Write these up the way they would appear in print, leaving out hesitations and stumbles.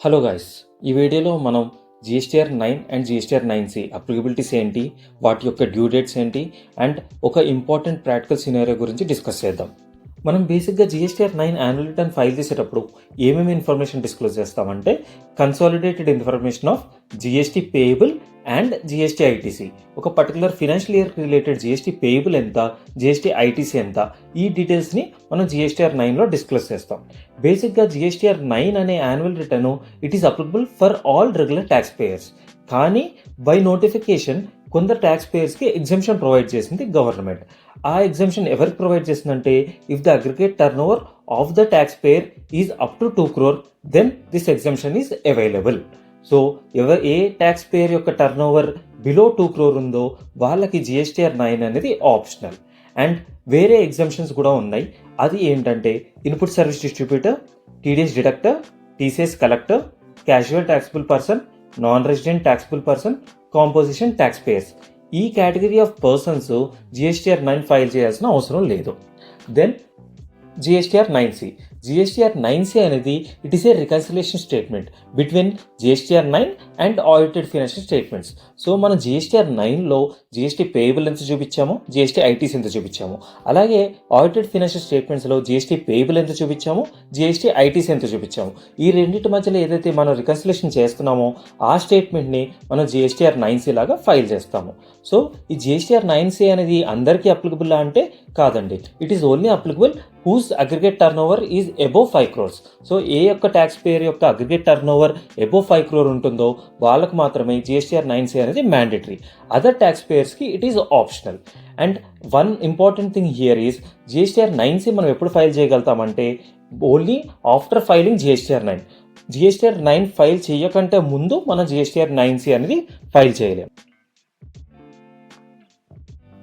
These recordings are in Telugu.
హలో గాయ్స్, ఈ వీడియోలో మనం జిఎస్టీఆర్ 9 అండ్ జిఎస్టీఆర్ 9C అప్లికబిలిటీస్ ఏంటి, వాటి యొక్క డ్యూ డేట్స్ ఏంటి అండ్ ఒక ఇంపార్టెంట్ ప్రాక్టికల్ సినారియో గురించి డిస్కస్ చేద్దాం. మనం బేసిక్గా జిఎస్టీఆర్ 9 యాన్యువల్ రిటర్న్ ఫైల్ చేసేటప్పుడు ఏమేమి ఇన్ఫర్మేషన్ డిస్క్లోజ్ చేస్తామంటే consolidated information of GST payable and GST ITC, ఒక particular financial year related GST payable ఎంత, జిఎస్టీ ఐటీసీ ఎంత, ఈ డీటెయిల్స్ని మనం జిఎస్టీఆర్ 9లో డిస్క్లోజ్ చేస్తాం. బేసిక్గా జిఎస్టీఆర్ 9 అనే annual return it is applicable for all regular tax payers. కానీ బై నోటిఫికేషన్ కొందరు ట్యాక్స్ పేయర్స్కి ఎగ్జంప్షన్ ప్రొవైడ్ చేసింది గవర్నమెంట్. ఆ ఎగ్జంప్షన్ ఎవరికి ప్రొవైడ్ చేసిందంటే if the aggregate turn over of the tax payer is up to 2 crore then this exemption is available. So ఏ ట్యాక్స్ పేయర్ యొక్క టర్న్ ఓవర్ బిలో 2 crore ఉందో వాళ్ళకి జిఎస్టీఆర్ 9 అనేది ఆప్షనల్. అండ్ వేరే ఎగ్జంప్షన్స్ కూడా ఉన్నాయి. అది ఏంటంటే input service distributor, TDS deductor, TCS collector, casual taxable person, non resident taxable person, composition tax payers, ఈ category of persons GSTR 9 file చేయాల్సిన అవసరం లేదు. Then GSTR 9C. GSTR 9C అనేది it is a reconciliation statement between GSTR 9 and audited financial statements. So మనం జిఎస్టీఆర్ 9లో జిఎస్టీ పేయబుల్ ఎంత చూపించాము, జిఎస్టీ ఐటీసీ ఎంత చూపించాము, అలాగే ఆడిటెడ్ ఫైనాన్షియల్ స్టేట్మెంట్స్లో జిఎస్టీ పేయబుల్ ఎంత చూపించాము, జిఎస్టీ ఐటీసీ ఎంత చూపించాము. ఈ రెండింటి మధ్యలో ఏదైతే మనం రికన్సిలేషన్ చేస్తున్నామో ఆ స్టేట్మెంట్ని మనం జిఎస్టీఆర్ 9C లాగా ఫైల్ చేస్తాము. సో ఈ జిఎస్టీఆర్ 9C అనేది అందరికీ అప్లికబుల్ అంటే కాదండి. It is only applicable whose aggregate turn over is above 5 crores. So ఏ యొక్క ట్యాక్స్ పేయర్ యొక్క aggregate turn over above 5 crore ఉంటుందో వాళ్ళకు మాత్రమే జిఎస్టీఆర్ 9C అనేది మ్యాండేటరీ. అదర్ ట్యాక్స్ పేయర్స్కి it is optional. And one important thing here is GSTR 9C మనం ఎప్పుడు ఫైల్ చేయగలుగుతామంటే only after filing GSTR 9. GSTR 9 file చేయకంటే ముందు మనం జిఎస్టీఆర్ 9C అనేది ఫైల్ చేయలేం.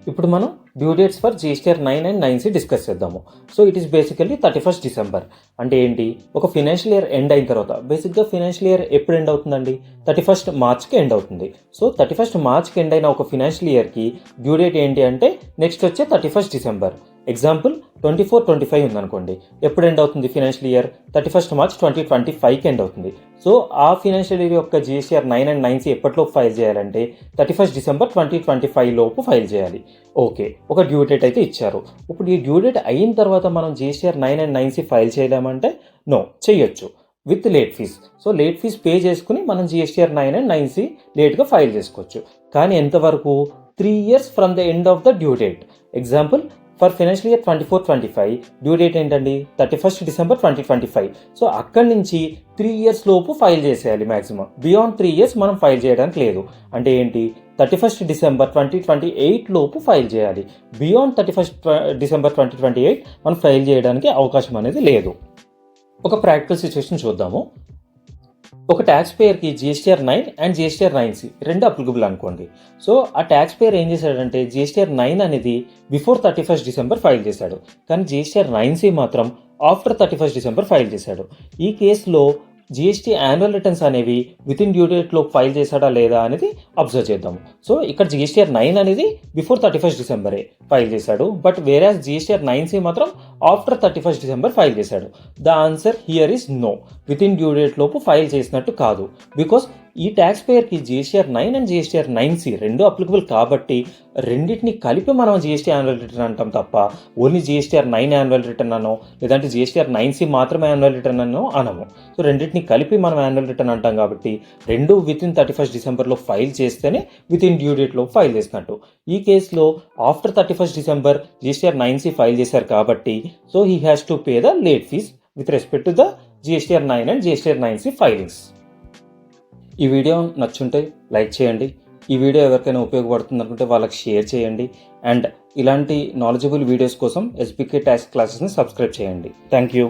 ఇప్పుడు మనం due dates for GSTR 9 and 9C discuss చేద్దాము. So it is basically 31st December. అంటే ఏంటి, ఒక ఫినాన్షియల్ ఇయర్ ఎండ్ అయిన తర్వాత బేసిక్గా ఫినాన్షియల్ ఇయర్ ఎప్పుడు ఎండ్ అవుతుందండి, 31st Marchకి ఎండ్ అవుతుంది. సో 31st Marchకి ఎండ్ అయిన ఒక ఫినాన్షియల్ ఇయర్కి డ్యూ డేట్ ఏంటి అంటే నెక్స్ట్ వచ్చే 31st December. ఎగ్జాంపుల్ 24-25 ఉందనుకోండి, ఎప్పుడు ఎండ్ అవుతుంది ఫినాన్షియల్ ఇయర్, 31st March 2025కి ఎండ్ అవుతుంది. సో ఆ ఫినాన్షియల్ ఇయర్ యొక్క జిఎస్టీఆర్ 9 అండ్ 9C ఎప్పటిలోపు ఫైల్ చేయాలంటే 31st December 2025 లోపు ఫైల్ చేయాలి. ఓకే, ఒక డ్యూ డేట్ అయితే ఇచ్చారు. ఇప్పుడు ఈ డ్యూ డేట్ అయిన తర్వాత మనం జిఎస్టీఆర్ 9 అండ్ 9C ఫైల్ చేయలేమంటే నో, చేయొచ్చు with late fees. So late fees pay చేసుకుని మనం జిఎస్టీఆర్ 9 అండ్ 9C లేట్గా ఫైల్ చేసుకోవచ్చు. కానీ ఎంతవరకు, 3 years from the end of the due date. Example for financial year 24-25 due date ఏంటండి 31st December 2025. సో అక్కడి నుంచి 3 years లోపు ఫైల్ చేసేయాలి మ్యాక్సిమం. బియాండ్ 3 years మనం ఫైల్ చేయడానికి లేదు. అంటే ఏంటి, 31st December 2028 లోపు ఫైల్ చేయాలి. బియాండ్ 31st December 2028 మనం ఫైల్ చేయడానికి అవకాశం అనేది లేదు. ఒక ప్రాక్టికల్ సిచ్యువేషన్ చూద్దాము. ఒక ట్యాక్స్ పేయర్కి జిఎస్టీఆర్ 9 అండ్ జిఎస్టీఆర్ 9C రెండు అప్లికబుల్ అనుకోండి. సో ఆ ట్యాక్స్ పేయర్ ఏం చేశాడంటే జిఎస్టీఆర్ 9 అనేది బిఫోర్ 31st December ఫైల్ చేశాడు, కానీ జిఎస్టీఆర్ 9C మాత్రం ఆఫ్టర్ 31st December ఫైల్ చేశాడు. ఈ కేసులో జిఎస్టీ యాన్యువల్ రిటర్న్స్ అనేవి విత్ ఇన్ డ్యూ డేట్లో ఫైల్ చేశాడా లేదా అనేది అబ్జర్వ్ చేద్దాము. సో ఇక్కడ జిఎస్టీఆర్ 9 అనేది బిఫోర్ 31st December ఫైల్ చేశాడు, బట్ వేరే జిఎస్టీఆర్ 9C మాత్రం ఆఫ్టర్ 31st December ఫైల్ చేశాడు. The answer here is no, within due date లోపు ఫైల్ చేసినట్టు కాదు. బికాస్ ఈ ట్యాక్స్ పేయర్కి జిఎస్టీఆర్ 9 అండ్ జిఎస్టీఆర్ 9C రెండు అప్లికబుల్ కాబట్టి రెండింటిని కలిపి మనం జిఎస్టీ యాన్యువల్ రిటర్న్ అంటాం తప్ప ఓన్లీ జిఎస్టీఆర్ 9 యాన్యువల్ రిటర్న్ అనో లేదంటే జిఎస్టీఆర్ 9C మాత్రమే యాన్యువల్ రిటర్న్ అనో అనము. సో రెండింటిని కలిపి మనం యాన్యువల్ రిటర్న్ అంటాం కాబట్టి రెండు with in 31st December file చేస్తేనే విత్ ఇన్ డ్యూ డేట్లో ఫైల్ చేసినట్టు. ఈ కేసులో after 31st December GSTR 9C file చేశారు కాబట్టి so he has to pay the late fees with respect to the GSTR 9 and GSTR 9C filings. ఈ వీడియో నచ్చుంటే లైక్ చేయండి. ఈ వీడియో ఎవరికైనా ఉపయోగపడుతుంది అనుకుంటే వాళ్ళకి షేర్ చేయండి. అండ్ ఇలాంటి నాలెడ్జబుల్ వీడియోస్ కోసం SBK ట్యాక్స్ క్లాసెస్ని సబ్స్క్రైబ్ చేయండి. Thank you.